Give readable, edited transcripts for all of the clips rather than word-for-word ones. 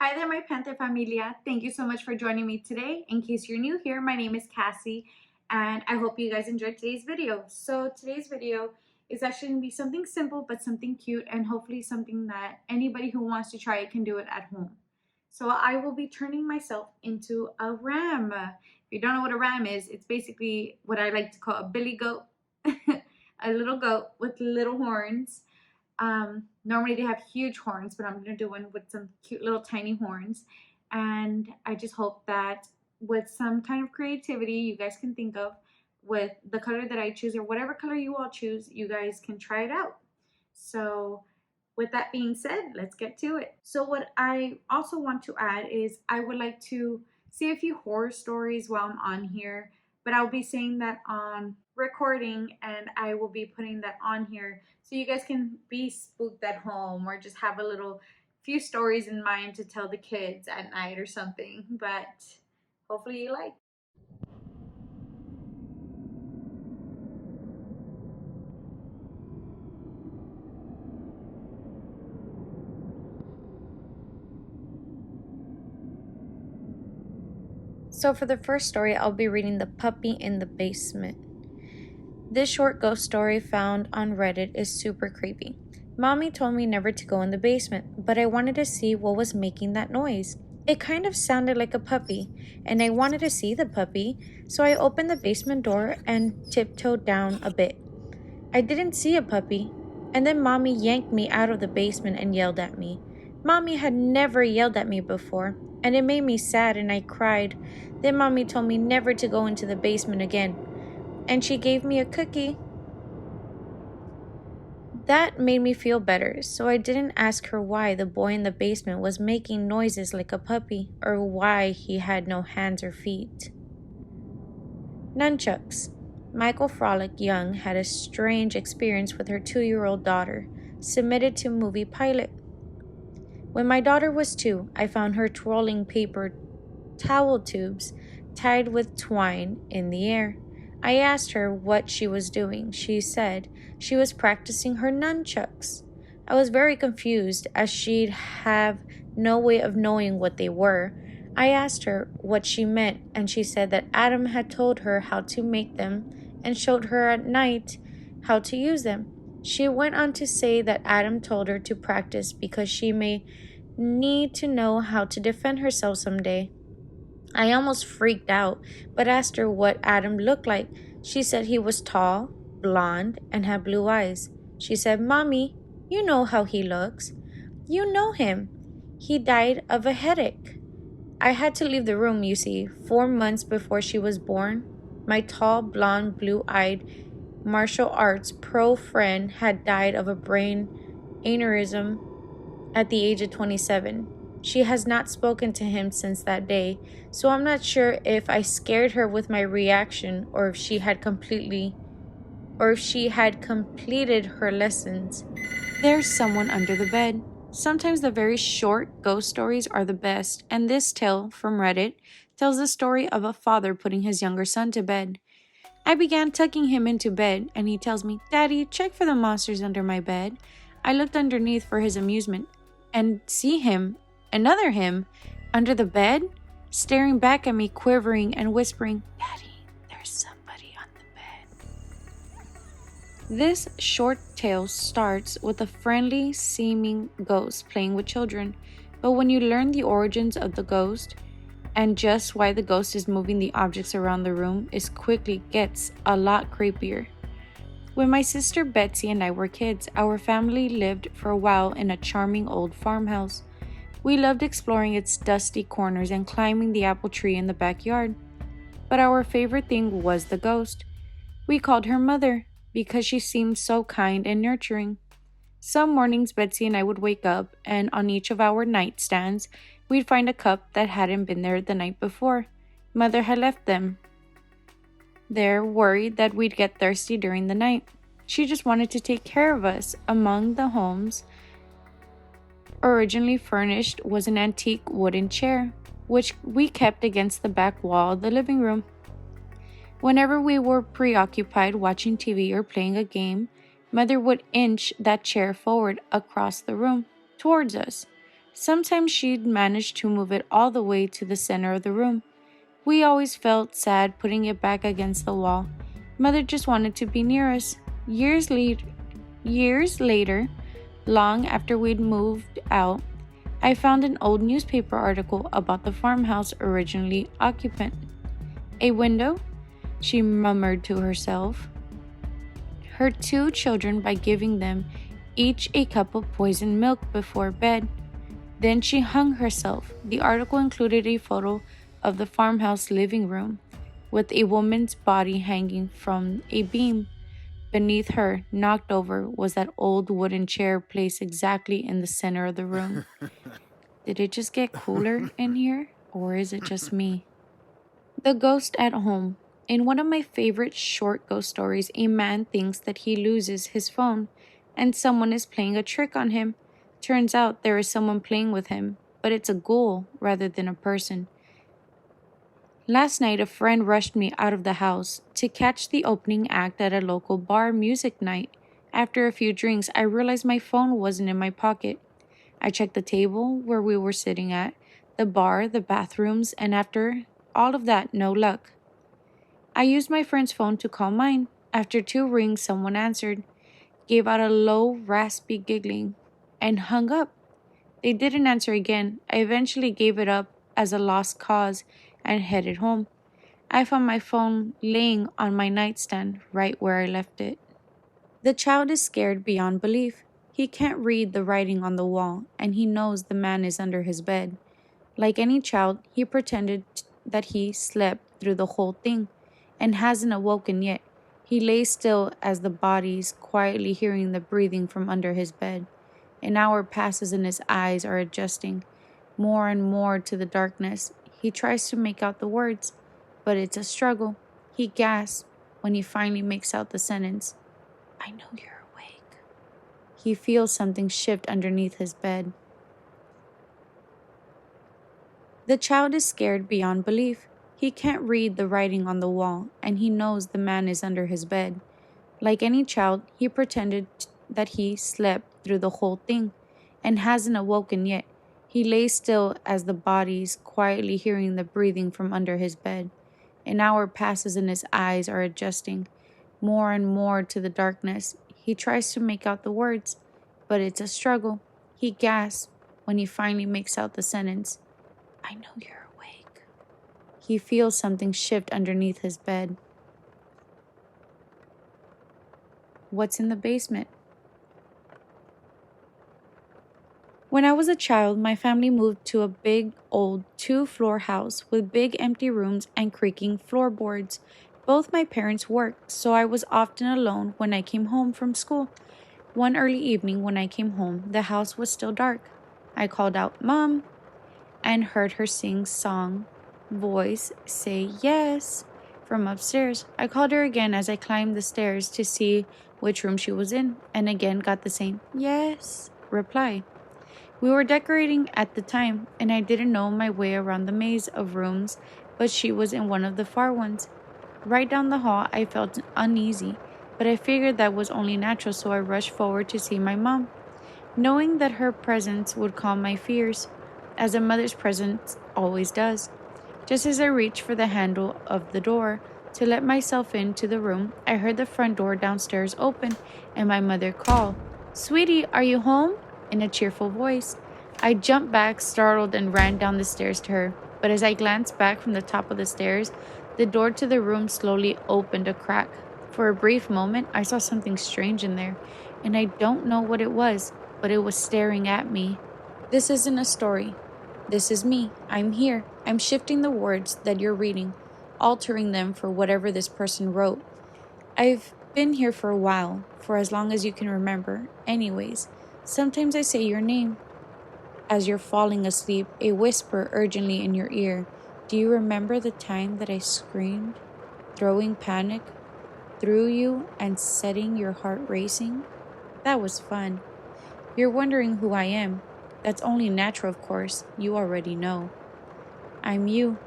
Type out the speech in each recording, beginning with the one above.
Hi there, my Panther Familia. Thank you so much for joining me today. In case you're new here, my name is Cassie, and I hope you guys enjoyed today's video. So today's video is actually going to be something simple, but something cute, and hopefully something that anybody who wants to try it can do it at home. So I will be turning myself into a ram. If you don't know what a ram is, it's basically what I like to call a billy goat, a little goat with little horns. Normally they have huge horns, but I'm going to do one with some cute little tiny horns. And I just hope that with some kind of creativity you guys can think of with the color that I choose, or whatever color you all choose, you guys can try it out. So with that being said, let's get to it. So what I also want to add is I would like to say a few horror stories while I'm on here, but I'll be saying that on recording, and I will be putting that on here so you guys can be spooked at home or just have a little few stories in mind to tell the kids at night or something. But hopefully you like. So for the first story, I'll be reading The Puppy in the Basement. This short ghost story found on Reddit is super creepy. Mommy told me never to go in the basement, but I wanted to see what was making that noise. It kind of sounded like a puppy, and I wanted to see the puppy, so I opened the basement door and tiptoed down a bit. I didn't see a puppy, and then Mommy yanked me out of the basement and yelled at me. Mommy had never yelled at me before, and it made me sad and I cried. Then Mommy told me never to go into the basement again, and she gave me a cookie. That made me feel better, so I didn't ask her why the boy in the basement was making noises like a puppy, or why he had no hands or feet. Nunchucks. Michael Frolic Young had a strange experience with her 2-year-old daughter, submitted to movie pilot. When my daughter was 2, I found her twirling paper towel tubes tied with twine in the air. I asked her what she was doing. She said she was practicing her nunchucks. I was very confused, as she'd have no way of knowing what they were. I asked her what she meant, and she said that Adam had told her how to make them and showed her at night how to use them. She went on to say that Adam told her to practice because she may need to know how to defend herself someday. I almost freaked out, but asked her what Adam looked like. She said he was tall, blonde, and had blue eyes. She said, "Mommy, you know how he looks. You know him. He died of a headache." I had to leave the room, you see. 4 months before she was born, my tall, blonde, blue-eyed martial arts pro friend had died of a brain aneurysm at the age of 27. She has not spoken to him since that day, so I'm not sure if I scared her with my reaction, or if she had completed her lessons. There's someone under the bed. Sometimes the very short ghost stories are the best, and this tale from Reddit tells the story of a father putting his younger son to bed. I began tucking him into bed, and he tells me, "Daddy, check for the monsters under my bed." I looked underneath for his amusement and see him, another him, under the bed, staring back at me, quivering and whispering, "Daddy, there's somebody on the bed." This short tale starts with a friendly seeming ghost playing with children, but when you learn the origins of the ghost and just why the ghost is moving the objects around the room, it quickly gets a lot creepier. When my sister Betsy and I were kids, our family lived for a while in a charming old farmhouse. We loved exploring its dusty corners and climbing the apple tree in the backyard. But our favorite thing was the ghost. We called her Mother because she seemed so kind and nurturing. Some mornings Betsy and I would wake up, and on each of our nightstands, we'd find a cup that hadn't been there the night before. Mother had left them there, worried that we'd get thirsty during the night. She just wanted to take care of us. Among the homes originally furnished was an antique wooden chair, which we kept against the back wall of the living room. Whenever we were preoccupied watching TV or playing a game, Mother would inch that chair forward across the room towards us. Sometimes she'd manage to move it all the way to the center of the room. We always felt sad putting it back against the wall. Mother just wanted to be near us. Years later, long after we'd moved out, I found an old newspaper article about the farmhouse originally occupant. A window? She murmured to herself. Her two children by giving them each a cup of poisoned milk before bed. Then she hung herself. The article included a photo of the farmhouse living room, with a woman's body hanging from a beam. Beneath her, knocked over, was that old wooden chair placed exactly in the center of the room. Did it just get cooler in here, or is it just me? The Ghost at Home. In one of my favorite short ghost stories, a man thinks that he loses his phone and someone is playing a trick on him. Turns out there is someone playing with him, but it's a ghoul rather than a person. Last night, a friend rushed me out of the house to catch the opening act at a local bar music night. After a few drinks, I realized my phone wasn't in my pocket. I checked the table where we were sitting at, the bar, the bathrooms, and after all of that, no luck. I used my friend's phone to call mine. After 2 rings, someone answered, gave out a low, raspy giggling, and hung up. They didn't answer again. I eventually gave it up as a lost cause and headed home. I found my phone laying on my nightstand right where I left it. The child is scared beyond belief. He can't read the writing on the wall, and he knows the man is under his bed. Like any child, he pretended that he slept through the whole thing and hasn't awoken yet. He lays still as the bodies, quietly hearing the breathing from under his bed. An hour passes and his eyes are adjusting more and more to the darkness. He tries to make out the words, but it's a struggle. He gasps when he finally makes out the sentence, "I know you're awake." He feels something shift underneath his bed. The child is scared beyond belief. He can't read the writing on the wall, and he knows the man is under his bed. Like any child, he pretended that he slept through the whole thing and hasn't awoken yet. He lays still as the bodies, quietly hearing the breathing from under his bed. An hour passes and his eyes are adjusting more and more to the darkness. He tries to make out the words, but it's a struggle. He gasps when he finally makes out the sentence, "I know you're awake." He feels something shift underneath his bed. What's in the basement? When I was a child, my family moved to a big, old 2-floor house with big empty rooms and creaking floorboards. Both my parents worked, so I was often alone when I came home from school. One early evening when I came home, the house was still dark. I called out, "Mom," and heard her sing song voice say yes from upstairs. I called her again as I climbed the stairs to see which room she was in, and again got the same yes reply. We were decorating at the time, and I didn't know my way around the maze of rooms, but she was in one of the far ones. Right down the hall, I felt uneasy, but I figured that was only natural, so I rushed forward to see my mom, knowing that her presence would calm my fears, as a mother's presence always does. Just as I reached for the handle of the door to let myself into the room, I heard the front door downstairs open and my mother call, "Sweetie, are you home?" in a cheerful voice. I jumped back, startled, and ran down the stairs to her. But as I glanced back from the top of the stairs, the door to the room slowly opened a crack. For a brief moment, I saw something strange in there, and I don't know what it was, but it was staring at me. This isn't a story. This is me. I'm here. I'm shifting the words that you're reading, altering them for whatever this person wrote. I've been here for a while, for as long as you can remember. Anyways, sometimes I say your name. As you're falling asleep, a whisper urgently in your ear. Do you remember the time that I screamed, throwing panic through you and setting your heart racing? That was fun. You're wondering who I am. That's only natural, of course. You already know. I'm you.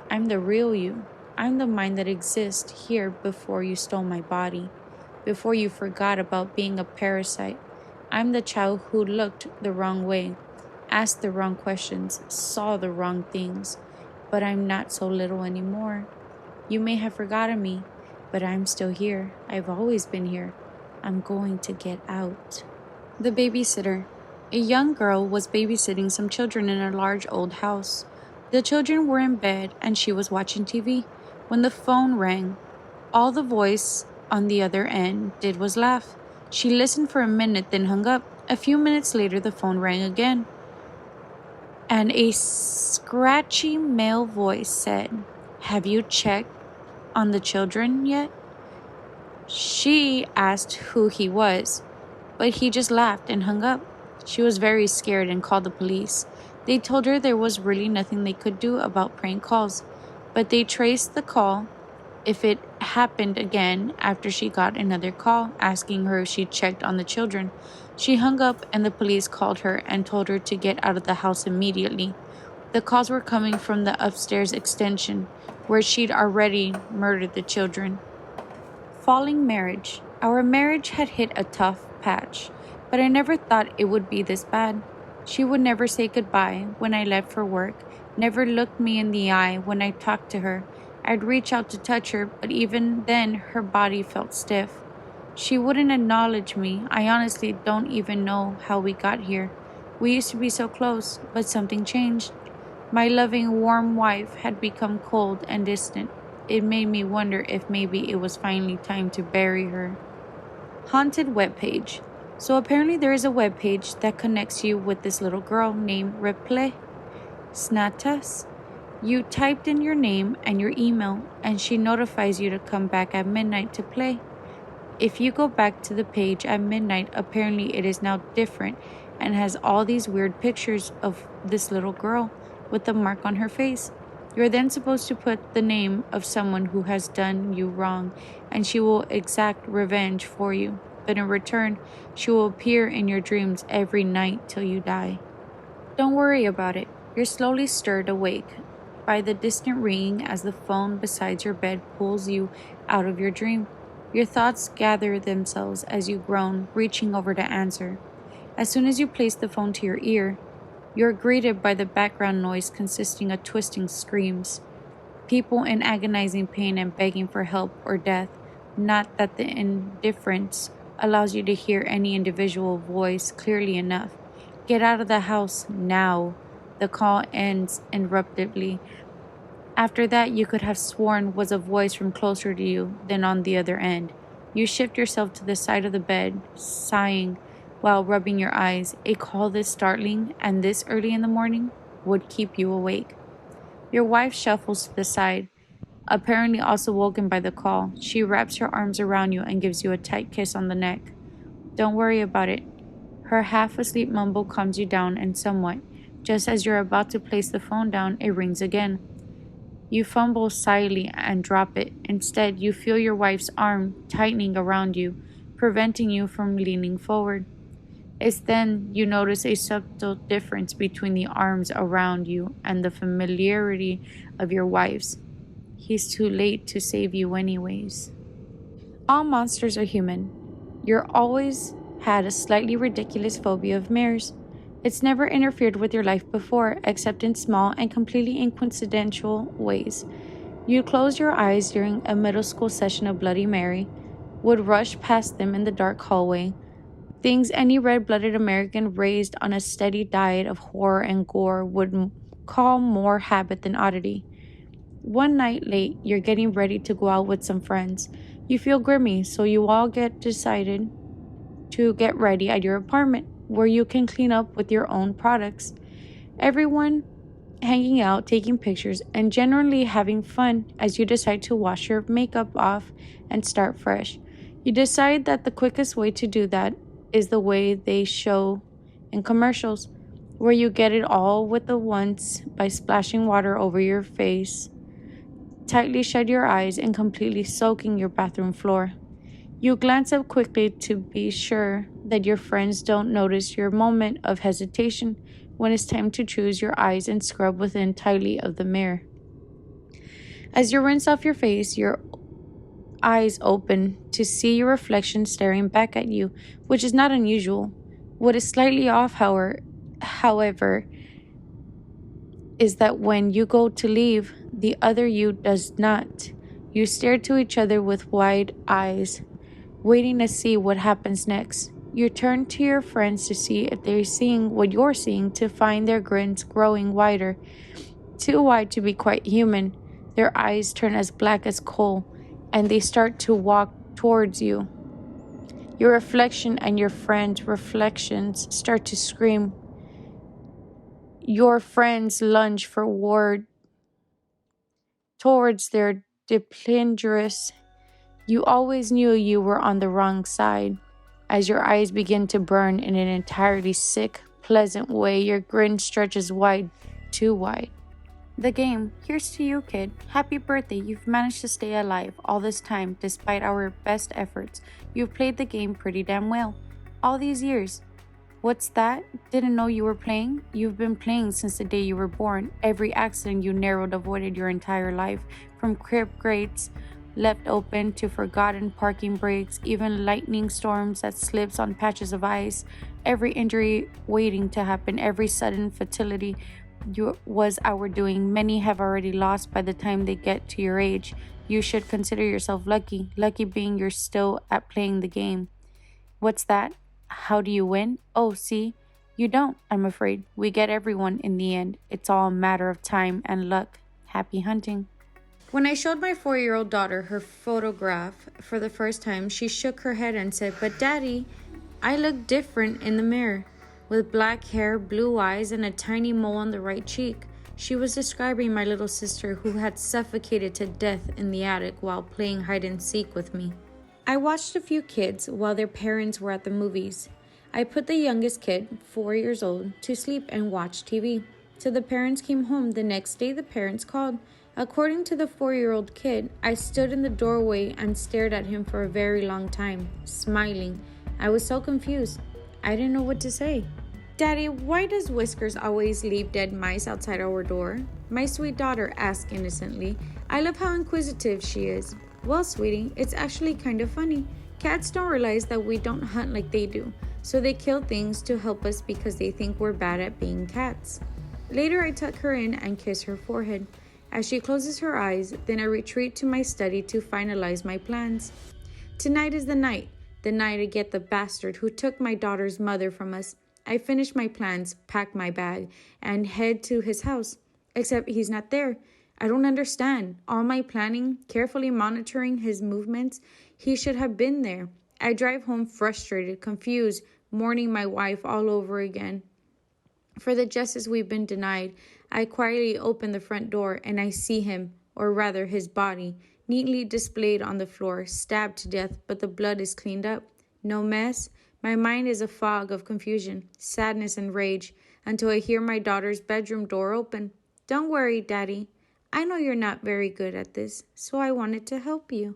I'm the real you. I'm the mind that exists here before you stole my body, before you forgot about being a parasite. I'm the child who looked the wrong way. asked the wrong questions, saw the wrong things. But I'm not so little anymore. You may have forgotten me, but I'm still here. I've always been here. I'm going to get out. The babysitter. A young girl was babysitting some children in a large old house. The children were in bed and she was watching TV when the phone rang. All the voice on the other end did was laugh. She listened for a minute, then hung up. A few minutes later, the phone rang again, and a scratchy male voice said, "Have you checked on the children yet?" She asked who he was, but he just laughed and hung up. She was very scared and called the police. They told her there was really nothing they could do about prank calls, but they traced the call. If it happened again after she got another call asking her if she checked on the children, she hung up and the police called her and told her to get out of the house immediately. The calls were coming from the upstairs extension, where she'd already murdered the children. Falling marriage. Our marriage had hit a tough patch, but I never thought it would be this bad. She would never say goodbye when I left for work, never looked me in the eye when I talked to her. I'd reach out to touch her, but even then her body felt stiff. She wouldn't acknowledge me. I honestly don't even know how we got here. We used to be so close, but something changed. My loving, warm wife had become cold and distant. It made me wonder if maybe it was finally time to bury her. Haunted webpage. So apparently there is a webpage that connects you with this little girl named Reple Snatas. You typed in your name and your email, and she notifies you to come back at midnight to play. If you go back to the page at midnight, apparently it is now different and has all these weird pictures of this little girl with a mark on her face. You're then supposed to put the name of someone who has done you wrong, and she will exact revenge for you. But in return, she will appear in your dreams every night till you die. Don't worry about it. You're slowly stirred awake by the distant ringing as the phone beside your bed pulls you out of your dream. Your thoughts gather themselves as you groan, reaching over to answer. As soon as you place the phone to your ear, you're greeted by the background noise consisting of twisting screams, people in agonizing pain and begging for help or death. Not that the indifference allows you to hear any individual voice clearly enough. Get out of the house now. The call ends abruptly. After that, you could have sworn was a voice from closer to you than on the other end. You shift yourself to the side of the bed, sighing while rubbing your eyes. A call this startling and this early in the morning would keep you awake. Your wife shuffles to the side, apparently also woken by the call. She wraps her arms around you and gives you a tight kiss on the neck. Don't worry about it. Her half-asleep mumble calms you down and somewhat. Just as you're about to place the phone down, it rings again. You fumble slyly and drop it. Instead, you feel your wife's arm tightening around you, preventing you from leaning forward. It's then you notice a subtle difference between the arms around you and the familiarity of your wife's. He's too late to save you anyways. All monsters are human. You're always had a slightly ridiculous phobia of mirrors. It's never interfered with your life before, except in small and completely incidental ways. You close your eyes during a middle school session of Bloody Mary, would rush past them in the dark hallway, things any red-blooded American raised on a steady diet of horror and gore would call more habit than oddity. One night late, you're getting ready to go out with some friends. You feel grimy, so you all decided to get ready at your apartment, where you can clean up with your own products. Everyone hanging out, taking pictures, and generally having fun as you decide to wash your makeup off and start fresh. You decide that the quickest way to do that is the way they show in commercials, where you get it all with the once by splashing water over your face, tightly shut your eyes, and completely soaking your bathroom floor. You glance up quickly to be sure that your friends don't notice your moment of hesitation when it's time to choose your eyes and scrub within tightly of the mirror. As you rinse off your face, your eyes open to see your reflection staring back at you, which is not unusual. What is slightly off, however, however, is that when you go to leave, the other you does not. You stare to each other with wide eyes, waiting to see what happens next. You turn to your friends to see if they're seeing what you're seeing, to find their grins growing wider, too wide to be quite human. Their eyes turn as black as coal, and they start to walk towards you. Your reflection and your friends' reflections start to scream. Your friends lunge forward towards their dependurous. You always knew you were on the wrong side. As your eyes begin to burn in an entirely sick, pleasant way, your grin stretches wide, too wide. The game. Here's to you, kid. Happy birthday. You've managed to stay alive all this time despite our best efforts. You've played the game pretty damn well. All these years. What's that? Didn't know you were playing? You've been playing since the day you were born. Every accident you narrowed avoided your entire life. From crib grates left open to forgotten parking brakes, even lightning storms that slips on patches of ice. Every injury waiting to happen, every sudden fatality was our doing. Many have already lost by the time they get to your age. You should consider yourself lucky. Lucky being you're still at playing the game. What's that? How do you win? Oh, see? You don't, I'm afraid. We get everyone in the end. It's all a matter of time and luck. Happy hunting. When I showed my 4-year-old daughter her photograph for the first time, she shook her head and said, "But Daddy, I look different in the mirror, with black hair, blue eyes, and a tiny mole on the right cheek." She was describing my little sister who had suffocated to death in the attic while playing hide and seek with me. I watched a few kids while their parents were at the movies. I put the youngest kid, 4 years old, to sleep and watched TV. Till the parents came home. The next day, the parents called. According to the 4-year-old kid, I stood in the doorway and stared at him for a very long time, smiling. I was so confused. I didn't know what to say. "Daddy, why does Whiskers always leave dead mice outside our door?" my sweet daughter asked innocently. "I love how inquisitive she is." "Well, sweetie, it's actually kind of funny. Cats don't realize that we don't hunt like they do, so they kill things to help us because they think we're bad at being cats." Later, I tuck her in and kiss her forehead. As she closes her eyes, then I retreat to my study to finalize my plans. Tonight is the night I get the bastard who took my daughter's mother from us. I finish my plans, pack my bag, and head to his house. Except he's not there. I don't understand. All my planning, carefully monitoring his movements, he should have been there. I drive home frustrated, confused, mourning my wife all over again. For the justice we've been denied, I quietly open the front door and I see him, or rather his body, neatly displayed on the floor, stabbed to death, but the blood is cleaned up. No mess. My mind is a fog of confusion, sadness, and rage until I hear my daughter's bedroom door open. "Don't worry, Daddy. I know you're not very good at this, so I wanted to help you."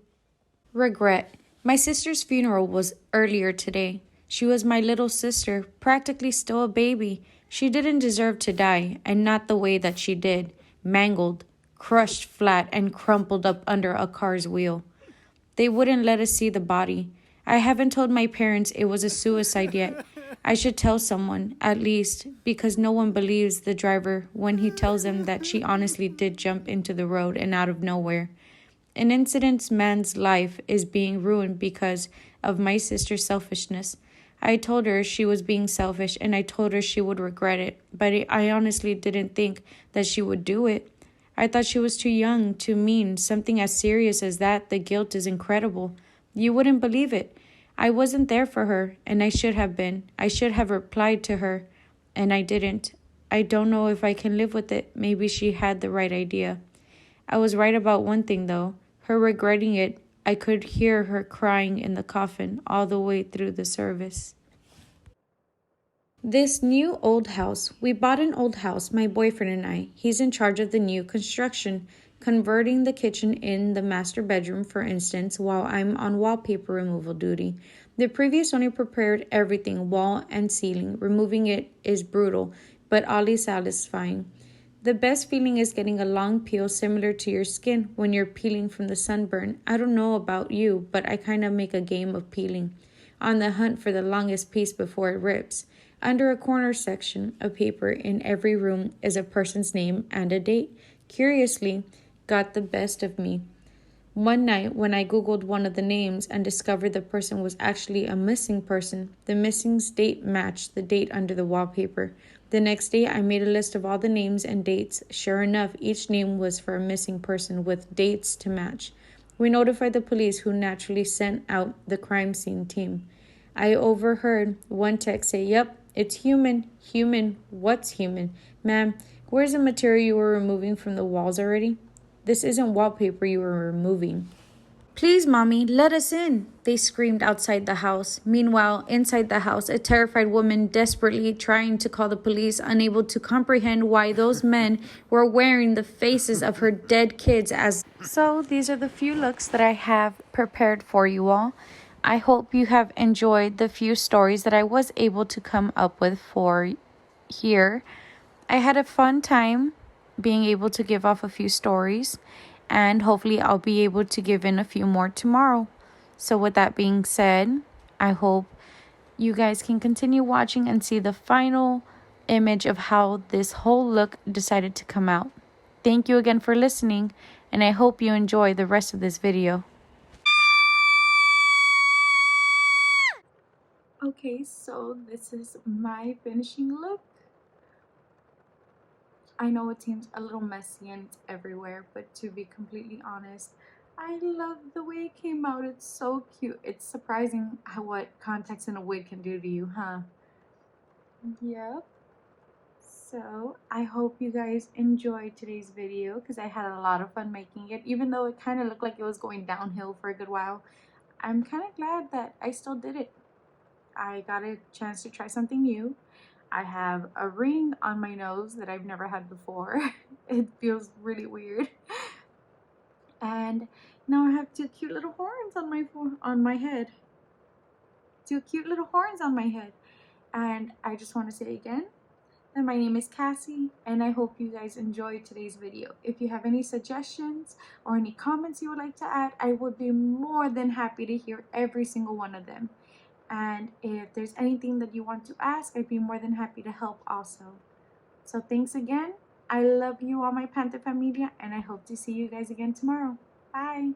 Regret. My sister's funeral was earlier today. She was my little sister, practically still a baby. She didn't deserve to die, and not the way that she did, mangled, crushed flat, and crumpled up under a car's wheel. They wouldn't let us see the body. I haven't told my parents it was a suicide yet. I should tell someone, at least, because no one believes the driver when he tells them that she honestly did jump into the road and out of nowhere. An innocent man's life is being ruined because of my sister's selfishness. I told her she was being selfish, and I told her she would regret it, but I honestly didn't think that she would do it. I thought she was too young, too mean. Something as serious as that, the guilt is incredible. You wouldn't believe it. I wasn't there for her, and I should have been. I should have replied to her, and I didn't. I don't know if I can live with it. Maybe she had the right idea. I was right about one thing, though. Her regretting it. I could hear her crying in the coffin all the way through the service. This new old house. We bought an old house, my boyfriend and I. He's in charge of the new construction, converting the kitchen in the master bedroom, for instance, while I'm on wallpaper removal duty. The previous owner prepared everything, wall and ceiling. Removing it is brutal, but oddly satisfying. The best feeling is getting a long peel similar to your skin when you're peeling from the sunburn. I don't know about you, but I kind of make a game of peeling, on the hunt for the longest piece before it rips. Under a corner section of paper in every room is a person's name and a date. Curiously, got the best of me. One night, when I Googled one of the names and discovered the person was actually a missing person, the missing's date matched the date under the wallpaper. The next day, I made a list of all the names and dates. Sure enough, each name was for a missing person with dates to match. We notified the police, who naturally sent out the crime scene team. I overheard one text say, "Yep, it's human. Human? What's human? Ma'am, where's the material you were removing from the walls already? This isn't wallpaper you were removing." "Please, Mommy, let us in," they screamed outside the house. Meanwhile, inside the house, a terrified woman desperately trying to call the police, unable to comprehend why those men were wearing the faces of her dead kids as... So, these are the few looks that I have prepared for you all. I hope you have enjoyed the few stories that I was able to come up with for here. I had a fun time being able to give off a few stories, and hopefully I'll be able to give in a few more tomorrow. So with that being said, I hope you guys can continue watching and see the final image of how this whole look decided to come out. Thank you again for listening, and I hope you enjoy the rest of this video. Okay, so this is my finishing look. I know it seems a little messy and it's everywhere, but to be completely honest, I love the way it came out. It's so cute. It's surprising what contacts in a wig can do to you, huh? Yep. So I hope you guys enjoyed today's video, because I had a lot of fun making it. Even though it kind of looked like it was going downhill for a good while, I'm kind of glad that I still did it. I got a chance to try something new. I have a ring on my nose that I've never had before. It feels really weird. And now I have two cute little horns on my head. Two cute little horns on my head. And I just want to say again that my name is Cassie, and I hope you guys enjoyed today's video. If you have any suggestions or any comments you would like to add, I would be more than happy to hear every single one of them. And if there's anything that you want to ask, I'd be more than happy to help also. So thanks again. I love you all, my Panther Familia, and I hope to see you guys again tomorrow. Bye.